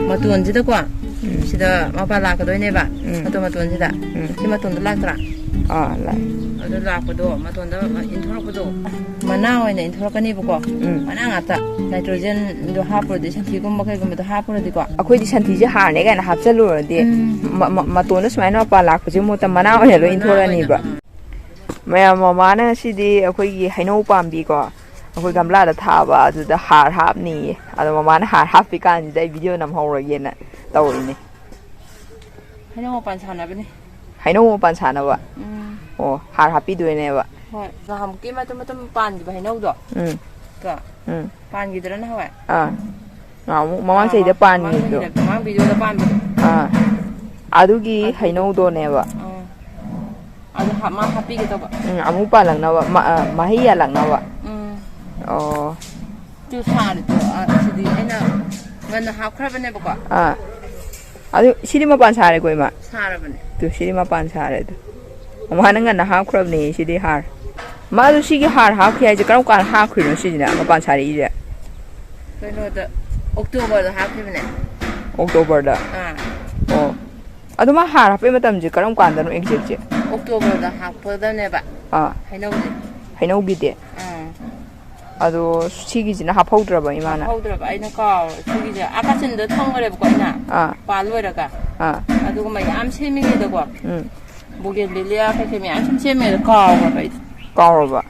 ꯃꯇꯣꯟꯁꯤꯗꯀꯣ ꯁꯤꯗ ꯃꯄꯥꯟ ꯂꯥꯛꯀꯗꯣꯏꯅꯦꯕ ꯃꯇꯣꯟꯁꯤꯗ ꯁꯤ ꯃꯇꯣꯟꯗ ꯂꯥꯛꯇ꯭ꯔꯥ ꯂꯥꯛꯑꯦ ꯑꯗꯨ ꯂꯥꯛꯄꯗꯣ ꯃꯇꯣꯟꯗ ꯏꯟꯊꯣꯔꯛꯄꯗꯣ ꯃꯅꯥ ꯑꯣꯏꯅ ꯏꯟꯊꯣꯔꯛꯀꯅꯤꯕꯀꯣ ꯃꯅꯥ ꯉꯥꯛꯇ ꯅꯥꯏꯇ꯭ꯔꯣꯖꯦꯟꯗꯣ ꯍꯥꯞꯄꯨꯔꯗꯤ ꯁꯟꯊꯤꯒꯨꯝꯕ ꯀꯩꯒꯨꯝꯕꯗꯣ ꯍꯥꯞꯄꯨꯔꯗꯤꯀꯣ ꯑꯩꯈꯣꯏꯗꯤ ꯁꯟꯊꯤꯁꯦ ꯍꯥꯔꯅꯦ ꯀꯥꯏꯅ ꯍꯥꯞꯆꯜꯂꯨꯔꯗꯤ ꯃꯇꯣꯟꯗ ꯁꯨꯃꯥꯏꯅ ꯃꯄꯥꯟ ꯂꯥꯛꯄꯁꯦ ꯃꯍꯨꯠꯇ ꯃꯅꯥ ꯑꯣꯏꯅ ꯂꯣꯏ ꯏꯟꯊꯣꯔꯛꯑꯅꯤꯕ ꯃꯌꯥꯝ ꯃꯃꯥꯅ ꯉꯁꯤꯗꯤ ꯑꯩꯈꯣꯏꯒꯤ ꯍꯩꯅꯧ ꯄꯥꯝꯕꯤꯀꯣ ꯑꯩꯈꯣꯏ ꯒꯝꯂꯥꯗ ꯊꯥꯕ ꯑꯗꯨꯗ ꯍꯥꯔ ꯍꯥꯞꯅꯤꯌꯦ ꯑꯗꯣ ꯃꯃꯥꯅ ꯍꯥꯔ ꯍꯥꯞꯄꯤ ꯀꯥꯟꯁꯤꯗ ꯑꯩ ꯚꯤꯗꯤꯑꯣ ꯅꯝꯍꯧꯔꯒꯦꯅ ꯇꯧꯔꯤꯅꯦ ꯍꯩꯅꯧ ꯃꯄꯥꯟ ꯁꯥꯟꯅꯕꯅꯤ ꯍꯩꯅꯧ ꯃꯄꯥꯟ ꯁꯥꯟꯅꯕ ꯑꯣ ꯍꯥꯔ ꯍꯥꯞꯄꯤꯗꯣꯏꯅꯦꯕ ꯍꯣꯏ ꯅꯍꯥꯟꯃꯨꯛꯀꯤ ꯃꯇꯨꯝ ꯄꯥꯟꯈꯤꯕ ꯍꯩꯅꯧꯗꯣ ꯀꯣ ꯄꯥꯟꯈꯤꯗ꯭ꯔꯥ ꯅꯍꯥꯟꯋꯥꯏ ꯑꯃꯨꯛ ꯃꯃꯥꯡ ꯆꯍꯤꯗ ꯄꯥꯟꯈꯤꯕꯗꯣ ꯃꯃꯥꯡ ꯚꯤꯗꯤꯑꯣꯗ ꯄꯥꯟꯕꯗꯣ ꯑꯗꯨꯒꯤ ꯍꯩꯅꯧꯗꯣꯅꯦꯕ ꯑꯗꯨ ꯃꯥ ꯍꯥꯞꯄꯤꯒꯦ ꯇꯧꯕ ꯑꯃꯨꯛ ꯄꯥꯜꯂꯛꯅꯕ ꯃꯍꯩ ꯌꯥꯜꯂꯛꯅꯕ ꯑꯣ ꯁꯤꯗꯤ ꯑꯩꯅ ꯉꯟꯅ ꯍꯥꯞꯈ꯭ꯔꯕꯅꯦꯕꯀꯣ ꯑꯗꯨ ꯁꯤꯗꯤ ꯃꯄꯥꯟ ꯁꯥꯔꯦꯀꯣ ꯏꯃꯥ ꯁꯥꯔꯕꯅꯦ ꯑꯗꯨ ꯁꯤꯗꯤ ꯃꯄꯥꯟ ꯁꯥꯔꯦ ꯑꯗꯨ ꯑꯃꯨꯛ ꯉꯟꯅ ꯍꯥꯞꯈ꯭ꯔꯕꯅꯦ ꯁꯤꯗꯤ ꯍꯥꯔ ꯃꯥꯗꯨ ꯁꯤꯒꯤ ꯍꯥꯔ ꯍꯥꯞꯈꯤ ꯍꯥꯏꯁꯦ ꯀꯔꯝ ꯀꯥꯟꯗ ꯍꯥꯞꯈ꯭ꯔꯤꯅꯣ ꯁꯤꯁꯤꯅ ꯃꯄꯥꯟ ꯁꯥꯔꯛꯏꯁꯦ ꯀꯩꯅꯣꯗ ꯑꯣꯛꯇꯣꯕꯔꯗ ꯍꯥꯞꯈꯤꯕꯅꯦ ꯑꯣꯛꯇꯣꯕꯔꯗ ꯑꯣ ꯑꯗꯨ ꯃꯥ ꯍꯥꯔ ꯍꯥꯞꯄꯩ ꯃꯇꯝꯁꯦ ꯀꯔꯝ ꯀꯥꯟꯗꯅꯣ ꯑꯦꯛꯖꯦꯛꯁꯦ ꯑꯣꯛꯇꯣꯕꯔꯗ ꯍꯥꯞꯄꯗꯅꯦꯕ ꯍꯩꯅꯧꯁꯦ ꯍꯩꯅꯧꯒꯤꯗꯤ ꯑꯗꯣ ꯁꯤꯒꯤꯁꯤꯅ ꯍꯥꯞꯍꯧꯗ꯭ꯔꯕ ꯏꯃꯥꯅ ꯍꯥꯞꯍꯧꯗ꯭ꯔꯕ ꯑꯩꯅ ꯀꯥꯎꯔꯦ ꯁꯤꯒꯤꯁꯦ ꯀꯥꯆꯤꯟꯗ ꯊꯝꯈ꯭ꯔꯦꯕꯀꯣ ꯑꯩꯅ ꯄꯥꯜ ꯂꯣꯏꯔꯒ ꯑꯗꯨꯒ ꯃꯌꯥꯝ ꯁꯦꯝꯃꯤꯉꯩꯗꯀꯣ ꯕꯣꯒꯦꯟꯚꯤꯂꯤꯌꯥ ꯀꯩꯀꯩ ꯃꯌꯥꯝ ꯁꯨꯝ ꯁꯦꯝꯃꯤꯉꯩꯗ ꯀꯥꯎꯈ꯭ꯔꯕ ꯑꯩꯗꯣ ꯀꯥꯎꯔꯕ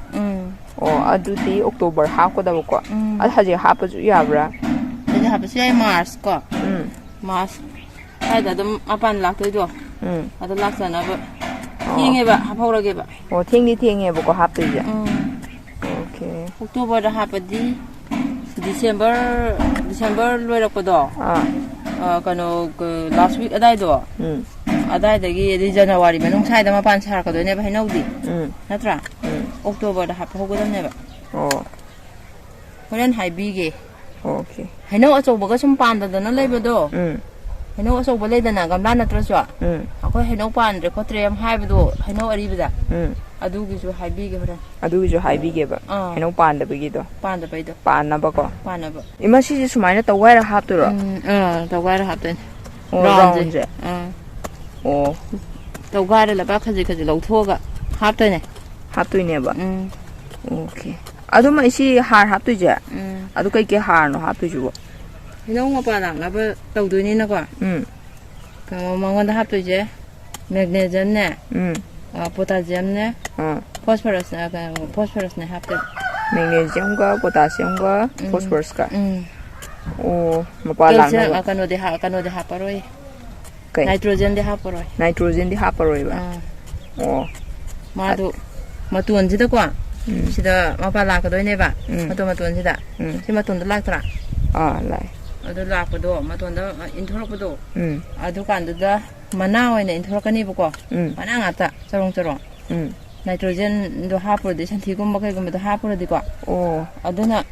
ꯑꯣ ꯑꯗꯨꯗꯤ ꯑꯣꯛꯇꯣꯕꯔ ꯍꯥꯞꯀꯗꯕꯀꯣ ꯑꯗꯨ ꯍꯧꯖꯤꯛ ꯍꯥꯞꯄꯁꯨ ꯌꯥꯕ꯭ꯔꯥ ꯍꯧꯖꯤꯛ ꯍꯥꯞꯄꯁꯨ ꯌꯥꯏ ꯃꯥꯔꯆ ꯀꯣ ꯃꯥꯔꯆ ꯁ꯭ꯋꯥꯏꯗ ꯑꯗꯨꯝ ꯃꯄꯥꯟ ꯂꯥꯛꯇꯣꯏꯗꯣ ꯑꯗꯨ ꯂꯥꯛꯆꯅꯕ ꯊꯦꯡꯉꯦꯕ ꯍꯥꯞꯍꯧꯔꯒꯦꯕ ꯑꯣ ꯊꯦꯡꯉꯦꯕꯀꯣ ꯍꯥꯞꯇꯣꯏꯁꯦ ꯑꯣꯀꯦ ꯑꯣꯛꯇꯣꯕꯔꯗ ꯍꯥꯞꯄꯗꯤ ꯗꯤꯁꯦꯝꯕꯔ ꯂꯣꯏꯔꯛꯄꯗꯣ ꯀꯩꯅꯣ ꯂꯥꯁ ꯋꯤꯛ ꯑꯗꯥꯏꯗꯣ ꯑꯗꯥꯏꯗꯒꯤ ꯖꯅꯋꯥꯔꯤ ꯃꯅꯨꯡ ꯁ꯭ꯋꯥꯏꯗ ꯃꯄꯥꯟ ꯁꯥꯔꯛꯀꯗꯣꯏꯅꯦꯕ ꯍꯩꯅꯧꯗꯤ ꯅꯠꯇ꯭ꯔꯥ ꯑꯣꯛꯇꯣꯕꯔꯗ ꯍꯥꯞꯍꯧꯒꯗꯕꯅꯦꯕ ꯍꯣꯔꯦꯟ ꯍꯥꯏꯕꯤꯒꯦ ꯑꯣꯀꯦ ꯍꯩꯅꯧ ꯑꯆꯧꯕꯒ ꯁꯨم ꯄꯥꯟꯗꯗꯅ ꯂꯩꯕꯗꯣ ꯍꯩꯅꯧ ꯑꯆꯧꯕ ꯂꯩꯗꯅ ꯒꯝꯂꯥ ꯅꯠꯇ꯭ꯔꯁꯨ ꯑꯩꯈꯣꯏ ꯍꯩꯅꯧ ꯄꯥꯟꯗ꯭ꯔꯦ ꯈꯣꯠꯇ꯭ꯔꯦ ꯌꯥꯝ ꯍꯥꯏꯕꯗꯣ ꯍꯩꯅꯧ ꯑꯔꯤꯕꯗ ꯑꯗꯨꯒꯤꯁꯨ ꯍꯥꯏꯕꯤꯒꯦ ꯍꯣꯔꯦꯟ ꯑꯗꯨꯒꯤꯁꯨ ꯍꯥꯏꯕꯤꯒꯦꯕ ꯍꯩꯅꯧ ꯄꯥꯟꯗꯕꯒꯤꯗꯣ ꯄꯥꯟꯗꯕꯩꯗꯣ ꯄꯥꯟꯅꯕꯀꯣ ꯄꯥꯟꯅꯕ ꯏꯃꯥ ꯁꯤꯁꯦ ꯁꯨꯃꯥꯏꯅ ꯇꯧꯒꯥꯏꯔ ꯍꯥꯞꯇꯣꯏꯔꯣ ꯇꯧꯒꯥꯏꯔ ꯍꯥꯞꯇꯣꯏꯅꯦ ꯔꯥꯎꯟꯁꯦ ꯑꯣ ꯇꯧꯒꯥꯏꯔ ꯂꯩꯕꯥꯛ ꯈꯖꯤꯛ ꯈꯖꯤꯛ ꯂꯧꯊꯣꯛꯑꯒ ꯍꯥꯞꯇꯣꯏꯅꯦ ꯍꯥꯞꯇꯣꯏꯅꯦꯕ ꯑꯣꯀꯦ ꯑꯗꯨꯝ ꯑꯩ ꯍꯥꯔ ꯍꯥꯞꯇꯣꯏꯁꯦ ꯑꯗꯨ ꯀꯩꯀꯩ ꯍꯥꯔꯅꯣ ꯍꯥꯞꯇꯣꯏꯁꯤꯕꯣ ꯍꯩꯅꯧ ꯃꯄꯥꯟ ꯂꯥꯛꯅꯕ ꯇꯧꯗꯣꯏꯅꯤꯅꯀꯣ ꯃꯉꯣꯟꯗ ꯍꯥꯞꯇꯣꯏꯁꯦ ꯃꯦꯒꯅꯦꯖꯤꯌꯝꯅꯦ ꯄꯣꯇꯥꯁꯤꯌꯝꯅꯦ ꯐꯣꯁꯐꯔꯁꯅꯦ ꯍꯥꯞꯇꯣꯏꯕ ꯃꯦꯒꯅꯦꯁꯤꯌꯝꯒ ꯄꯣꯇꯥꯁꯤꯌꯝꯒ ꯐꯣꯁꯐꯔꯁꯀ ꯑꯣ ꯃꯄꯥꯟ ꯂꯥꯛꯅꯕ ꯀꯩꯅꯣꯗꯤ ꯍꯥꯞꯄꯔꯣꯏ ꯅꯥꯏꯇ꯭ꯔꯣꯖꯦꯟꯗꯤ ꯍꯥꯞꯄꯔꯣꯏ ꯅꯥꯏꯇ꯭ꯔꯣꯖꯦꯟꯗꯤ ꯍꯥꯞꯄꯔꯣꯏꯕ ꯑꯣ ꯃꯥꯗꯣ ꯃꯇꯣꯟꯁꯤꯗꯀꯣ ꯁꯤꯗ ꯃꯄꯥꯟ ꯂꯥꯛꯀꯗꯣꯏꯅꯦꯕ ꯃꯇꯣꯟꯁꯤꯗ ꯁꯤ ꯃꯇꯣꯟꯗ ꯂꯥꯛꯇ꯭ꯔꯥ ꯂꯥꯛꯑꯦ ꯑꯗꯨ ꯂꯥꯛꯄꯗꯣ ꯃꯇꯣꯟꯗ ꯏꯟꯊꯣꯔꯛꯄꯗꯣ ꯑꯗꯨꯀꯥꯟꯗꯨꯗ ꯃꯅꯥ ꯑꯣꯏꯅ ꯏꯟꯊꯣꯔꯛꯀꯅꯤꯕꯀꯣ ꯃꯅꯥ ꯉꯥꯛꯇ ꯆꯔꯣꯡ ꯅꯥꯏꯇ꯭ꯔꯣꯖꯦꯟꯗꯣ ꯍꯥꯞꯄꯨꯔꯗꯤ ꯁꯟꯊꯤꯒꯨꯝꯕ ꯀꯩꯒꯨꯝꯕꯗꯣ ꯍꯥꯞꯄꯨꯔꯗꯤꯀꯣ ꯑꯗꯨꯅ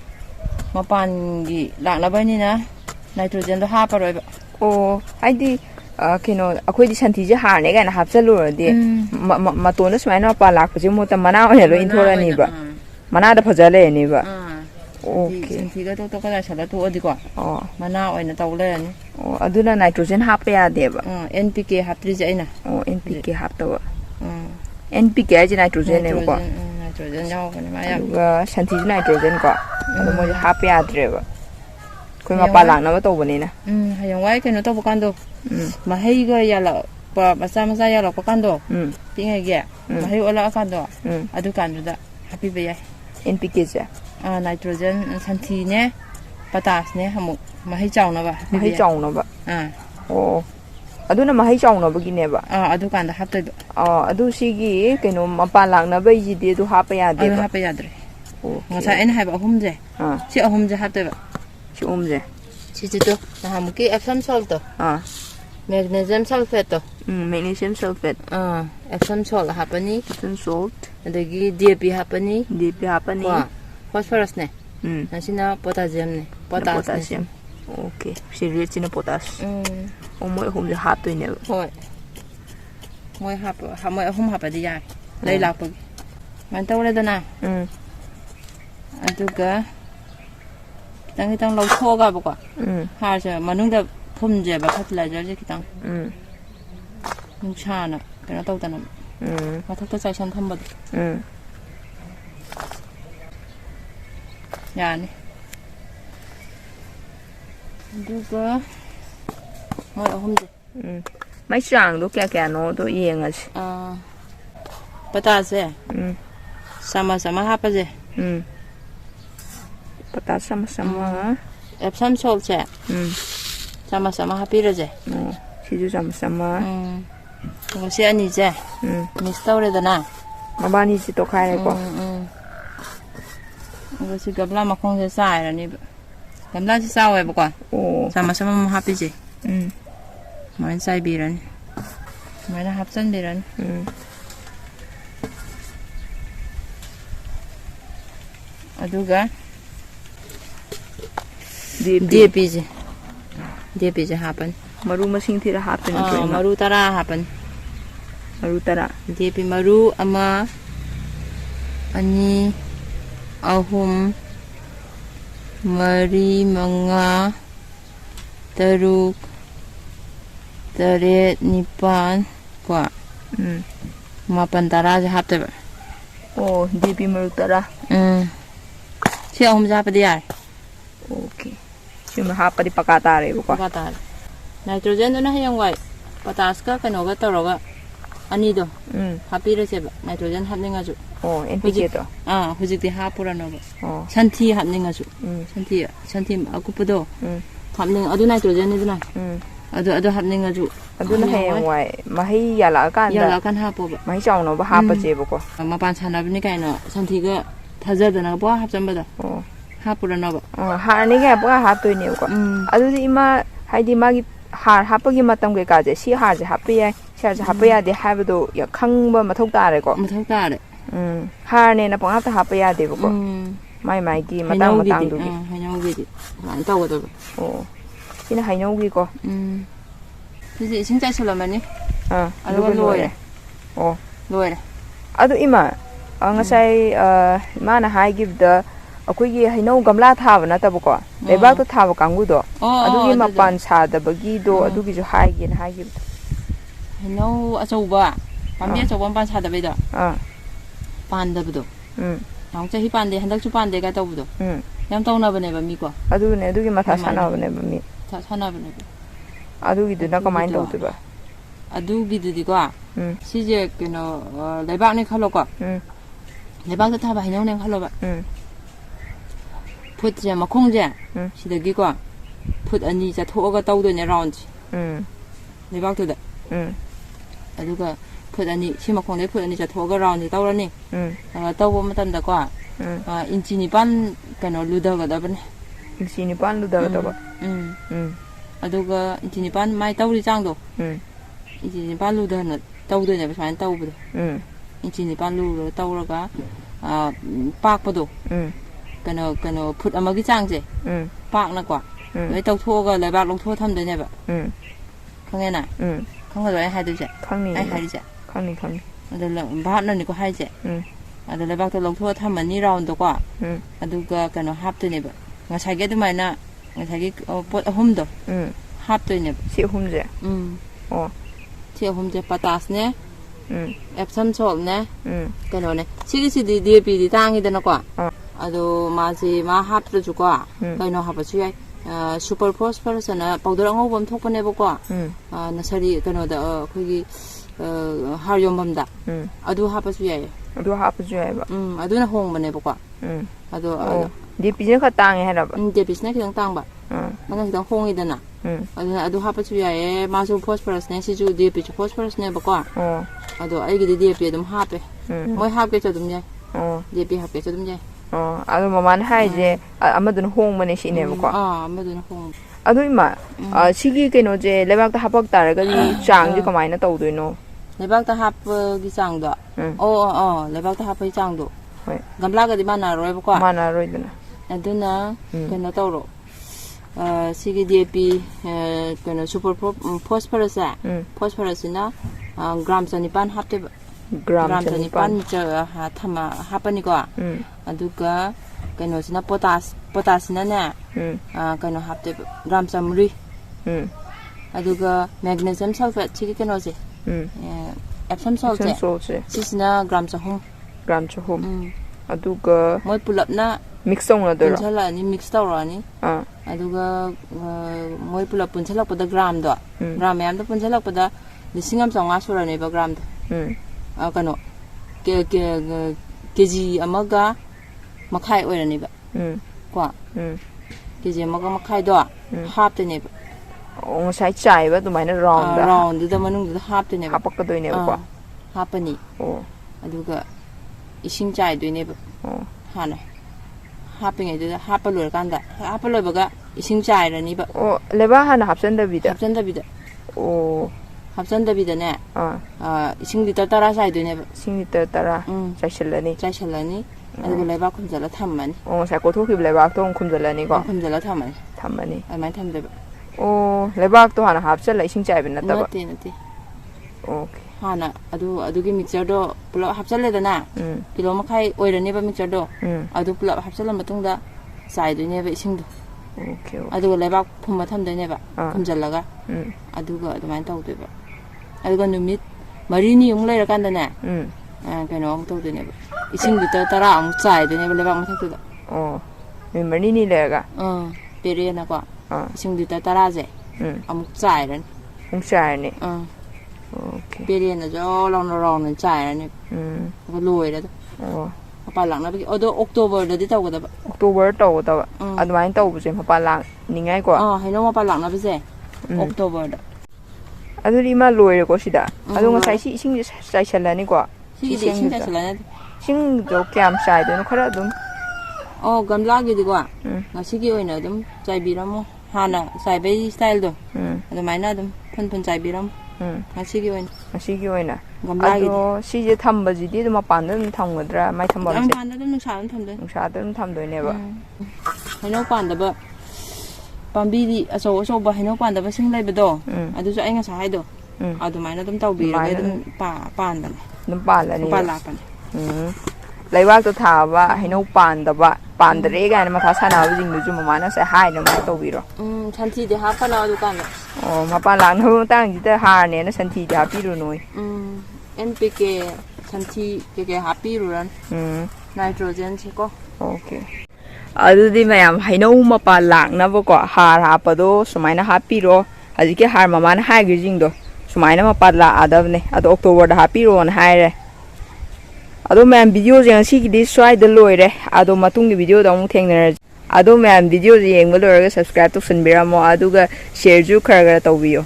ꯃꯄꯥꯟꯒꯤ ꯂꯥꯛꯅꯕꯅꯤꯅ ꯅꯥꯏꯇ꯭ꯔꯣꯖꯦꯟꯗꯣ ꯍꯥꯞꯄꯔꯣꯏꯕ ꯑꯣ ꯍꯥꯏꯗꯤ ꯀꯩꯅꯣ ꯑꯩꯈꯣꯏꯗꯤ ꯁꯟꯊꯤꯁꯦ ꯍꯥꯔꯅꯦ ꯀꯥꯏꯅ ꯍꯥꯞꯆꯜꯂꯨꯔꯗꯤ ꯃꯇꯣꯟꯗ ꯁꯨꯃꯥꯏꯅ ꯃꯄꯥꯟ ꯂꯥꯛꯄꯁꯦ ꯃꯍꯨꯠꯇ ꯃꯅꯥ ꯑꯣꯏꯅ ꯂꯣꯏ ꯏꯟꯊꯣꯔꯛꯑꯅꯤꯕ ꯃꯅꯥꯗ ꯐꯖ ꯂꯩꯔꯅꯤꯕ ꯑꯣꯀꯦ ꯁꯟꯊꯤꯒ ꯇꯣꯛ ꯆꯥꯏꯁꯜꯂ ꯇꯣꯛꯑꯗꯤꯀꯣ ꯃꯅꯥ ꯑꯣꯏꯅ ꯇꯧ ꯂꯩꯔꯅꯤ ꯑꯗꯨꯅ ꯅꯥꯏꯇ꯭ꯔꯣꯖꯦꯟ ꯍꯥꯞꯄ ꯌꯥꯗꯦꯕ NPK ꯍꯥꯞꯇ꯭ꯔꯤꯁꯦ ꯑꯩꯅ NPK ꯍꯥꯞꯇꯕ NPK ꯍꯥꯏꯁꯦ ꯅꯥꯏꯇ꯭ꯔꯣꯖꯦꯟꯅꯦꯕꯀꯣ ꯅꯥꯏꯇ꯭ꯔꯣꯖꯦꯟ ꯌꯥꯎꯕꯅꯦ ꯃꯥ ꯌꯥꯝ ꯑꯗꯨꯒ ꯁꯟꯊꯤꯁꯨ ꯅꯥꯏꯇ꯭ꯔꯣꯖꯦꯟ ꯀꯣ ꯑꯗꯣ ꯃꯣꯏꯁꯦ ꯍꯥꯞꯄ ꯌꯥꯗ꯭ꯔꯦꯕ ꯑꯩꯈꯣꯏ ꯃꯄꯥꯟ ꯂꯥꯛꯅꯕ ꯇꯧꯕꯅꯤꯅ ꯍꯌꯦꯡꯋꯥꯏ ꯀꯩꯅꯣ ꯇꯧꯕ ꯀꯥꯟꯗꯣ ꯃꯍꯩꯒ ꯌꯥꯜꯂꯛꯄ ꯃꯆꯥ ꯌꯥꯜꯂꯛꯄ ꯀꯥꯟꯗꯣ ꯄꯤꯛꯉꯩꯒꯤ ꯃꯍꯩ ꯑꯣꯜꯂꯛꯑꯀꯥꯟꯗꯣ ꯑꯗꯨꯀꯥꯟꯗꯨꯗ ꯍꯥꯞꯄꯤꯕ ꯌꯥꯏ NPKꯁꯦ ꯅꯥꯏꯇ꯭ꯔꯣꯖꯦꯟ ꯁꯟꯊꯤꯅꯦ ꯄꯣꯇꯥꯁꯅꯦ ꯑꯃꯨꯛ ꯃꯍꯩ ꯆꯥꯎꯅꯕ ꯃꯍꯩ ꯆꯥꯎꯅꯕ ꯑꯣ ꯑꯗꯨꯅ ꯃꯍꯩ ꯆꯥꯎꯅꯕꯒꯤꯅꯦꯕ ꯑꯗꯨꯀꯥꯟꯗ ꯍꯥꯞꯇꯣꯏꯕ ꯑꯗꯨ ꯁꯤꯒꯤ ꯀꯩꯅꯣ ꯃꯄꯥꯟ ꯂꯥꯛꯅꯕꯒꯤꯗꯤ ꯑꯗꯨ ꯍꯥꯞꯄ ꯌꯥꯗꯦꯕ ꯑꯗꯨ ꯍꯥꯞꯄ ꯌꯥꯗ꯭ꯔꯦ ꯉꯁꯥꯏ ꯑꯩꯅ ꯍꯥꯏꯕ ꯑꯍꯨꯝꯁꯦ ꯁꯤ ꯑꯍꯨꯝꯁꯦ ꯍꯥꯞꯇꯣꯏꯕ ꯁꯤ ꯑꯍꯨꯝꯁꯦ ꯁꯤꯁꯤꯗꯣ ꯅꯍꯥꯟꯃꯨꯛꯀꯤ ꯑꯦꯞꯁꯝ ꯁꯣꯜꯇꯣ ꯃꯦꯒꯅꯦꯁꯤꯌꯝ ꯁꯜꯐꯦꯠꯇꯣ ꯃꯦꯒꯅꯦꯁꯤꯌꯝ ꯁꯜꯐꯦꯠ ꯑꯦꯞꯁꯝ ꯁꯣꯜꯠ ꯍꯥꯞꯄꯅꯤ ꯑꯦꯞꯁꯝ ꯁꯣꯜꯠ ꯑꯗꯒꯤ DAP ꯍꯥꯞꯄꯅꯤ DAP ꯍꯥꯞꯄꯅꯤ ꯐꯣꯁꯐꯔꯁꯅꯦ ꯑꯁꯤꯅ ꯄꯣꯇꯥꯁꯤꯌꯝꯅꯦ ꯄꯣꯇꯥꯁꯤꯌꯝ ꯑꯣꯀꯦ ꯁꯤ ꯔꯦꯠꯁꯤꯅ ꯄꯣꯇꯥꯁ ꯃꯣꯏ ꯑꯍꯨꯝꯁꯦ ꯍꯥꯞꯇꯣꯏꯅꯦꯕ ꯍꯣꯏ ꯃꯣꯏ ꯑꯍꯨꯝ ꯍꯥꯞꯄꯗꯤ ꯌꯥꯔꯦ ꯂꯩ khitang khitang lawthoga ba ko har se manung da phum je ba fertilizer je khitang nung chana kana taw tanam mathak ta chai san tham ba yani duga moi ahum je mai chang do kya no do yeng as pata se sama sama ha pa je pata sama sama Epsom salt se sama sama ha pi ra je si ju sama sama si ani je mix tawre da na mabani si to khai ko si gabla ma khong se sai ra ni gabla si sao ba ko sama sama ma ha pi je mai sai bi ran mai na hap san bi ran aduga DAP je happen maru masing thira happen maru tara happen maru tara DAP maru ama ani ahum mari manga taruk taret nipan kwa mapan tara je hapte ba DAP maru tara si ahum ja pa diar okay si ma hapa di pakata re ko pakata nitrogen do na hayang wai potas ka kano ga toroga ani do happy re se ba nitrogen hapninga ju NPK to hujik ti hapura no ba santhi hapninga ju santhi akupudo hapning adu nitrogen ni duna adu hapninga ju adu na hayang wai mahi yala kan hapo ba mahi chaung no ba hapa je ba ko mapan chana bni kai no santhi ga thajadana bo hapcham ba da hapura no ba har ni ga ba hap toi ne ko adu di ima haidi magi har hapagi matam ke ka je si har je hapi ya si je hapi ya de habdo ya khang ba mathok ta re ko mathok ta re har ne na pang ta hapi ya de ko mai gi matang du gi hainau gi di an taw do ina hainau gi ko ji sing chai solamani adu loire loire adu ima ngasai mana hai give the akoigi hainau gamla thaba na tabko lebak to thaba kangu do adugi mapan sa da bagi do adugi ju hai gi na hai gi hainau achouba pambi achouba pan sa da be do pan da bu do nang chahi pan de handak chu pan de ga taw bu do yam taw na bane ba mi ko adu ne adugi matha sana bane ba mi sana bane adugi du na kamai taw tu ba adugi du di ko si je kino lebak ni khalo ko lebak to thaba hainau ne khalo ba put je ma khong je sidagi ko put ani ja thoga taw do ne round lebak to da aduga put ani si ma khong le put ani ja thoga round taw ra ni taw bo matam da ko inchi ni pan kano luda ga da ban inchi ni pan luda ga da ba aduga inchi ni pan mai taw ri chang do inchi ni pan luda na taw do ne ba san taw bu inchi ni pan lu taw ra ga pak pa do kano put amagi changje pak na kwa loi taw tho ga lai bak long tho tham de ne ba khang na khang ga loi hai de je khang ni ai hai je khang ni adu la ba na ni ko hai je adu lai bak to long tho tham ani round do kwa adu ga kano hap de ne ba ngasai ge du mai na ngasai ge pot ahum do hap de ne ba si ahum je si ahum je patas ne Epsom salt ne kano ne si di DAP di tangi de na kwa ado ma hap de ju kwa kaino hap chu yai super phosphorus na powder angau bam thok ne ba kwa nasari kano da khogi har yom bam da adu hap chu yai ba adu na hong bane ba kwa ado DAP je kha tang he ra ba DAP ne khang tang ba mana khang hong i da na adu hap chu yai ma su phosphorus ne si ju DAP chu phosphorus ne ba kwa ado ai gi DAP dum hap e moi hap ke chu dum yai DAP hap ke chu dum yai ado maman hai je amadun hong mane si ne ko amadun hong ado ima sigi keno je lebak ta hapak tar ga ni chang ji kamai na taw doi no lebak ta hap gi chang do lebak ta hap gi chang do gamla ga di mana roi ba ko mana roi dana aduna keno taw ro sigi DAP keno super phosphorus na gram 2 hapte gram 2 cha thama hapani ko aduga keno sina potas ꯄꯣꯇꯥꯁꯤꯅꯅꯦ ꯀꯩꯅꯣ ꯍꯥꯞꯇꯣꯏꯕ gram 100 ꯑꯗꯨꯒ magnesium sulphate ꯁꯤꯒꯤ ꯀꯩꯅꯣꯁꯦ ꯑꯦꯞꯁꯝ ꯁꯣꯜꯠꯁꯦ ꯁꯤꯁꯤꯅ gram 100 gram 100 ꯑꯗꯨꯒ ꯃꯣꯏ ꯄꯨꯂꯞꯅ mix ꯇꯧꯅꯗꯣꯏꯔꯣ ꯄꯨꯟꯁꯜꯂꯛꯑꯅꯤ mix ꯇꯧꯔꯛꯑꯅꯤ ꯑꯗꯨꯒ ꯃꯣꯏ ꯄꯨꯂꯞ ꯄꯨꯟꯁꯜꯂꯛꯄꯗ ꯒ꯭ꯔꯥꯝꯗꯣ ꯒ꯭ꯔꯥꯝ ꯃꯌꯥꯝꯗꯣ ꯄꯨꯟꯁꯜꯂꯛꯄꯗ 1,500 ꯁꯨꯔꯅꯦꯕ ꯒ꯭ꯔꯥꯝꯗꯣ ꯀꯩꯅꯣ keji amaga makhai oiraniba ko keji amaga makhai do hapteneba ngosai chaiba dumaina round da manung da hapteneba hapakkadoineba ko hapani aduga ising chai doineba hana hapingai da hapalor kanda hapaloibaga ising chai raniba leba hana hapsanda bida hapsandabida ne ising liter 10 sai doineba ising liter 10 chaisalani aduga leba khumjala thammani sai kothokib leba to khumjalani ko khumjala thammani amai thamdeba leba to hana hapsala ising chai bin nataba nati okay hana adugi mixture do pula hapsaledana kilo makhai oiraniba mixture do adu pula hapsala matungda sai doineba ising do okay aduga leba phumma thamdoineba khumjalaga aduga adumain tawdeba aduga numit marini yung leira kandane kano ang tawdineba ising liter 10 ang chai doineba leba mathakda mi marini leira perena ko ising liter 10 je amuk chai ran ni okay perena jo long chai ran ko loira da mapalak na bi odo October da di tawgada October tawgada adumain tawbuse mapalak ningai ko haino mapalak na bise October da aduri ma loire ko sida adu ngasai si ising sai chalani ko ising sai chalani sing do kyam sai do khara dum gamla gi di ko ngasi gi oina dum chai biramo hana sai bai style do adumaina dum phun chai biram ngasi gi oina gamla gi si je thamba ji di dum pan dum thamgadra mai thamba se pan dum nungsa dum thamdoi ne ba haino pan da ba pambi di aso ba haino pan da ba sing lai ba do adu so ai nga sa hai do adumaina dum taw bi ra dum pan da dum pan la ni pan la pan laibak to tha ba haino pan da ba pan dre ga na matha sana ba jing du ju mama na sa hai na ma to bi ro santhi de ha pa na du kan ma pan lang no tang ji ta ha ne na santhi ja pi ru noi NPK santhi ke ha pi ru ran nitrogen che ko okay adudi mayam hainau mapa laknabako har hapado sumaina hapiro hazike har mama na hai gijing do sumaina mapa la adabne ado October da hapiro on haire ado mayam video jeng si gi swai da loire ado matung gi video da mu thengner ado mayam video jeng ba loire subscribe to sunbiramo aduga share ju khara tawbiyo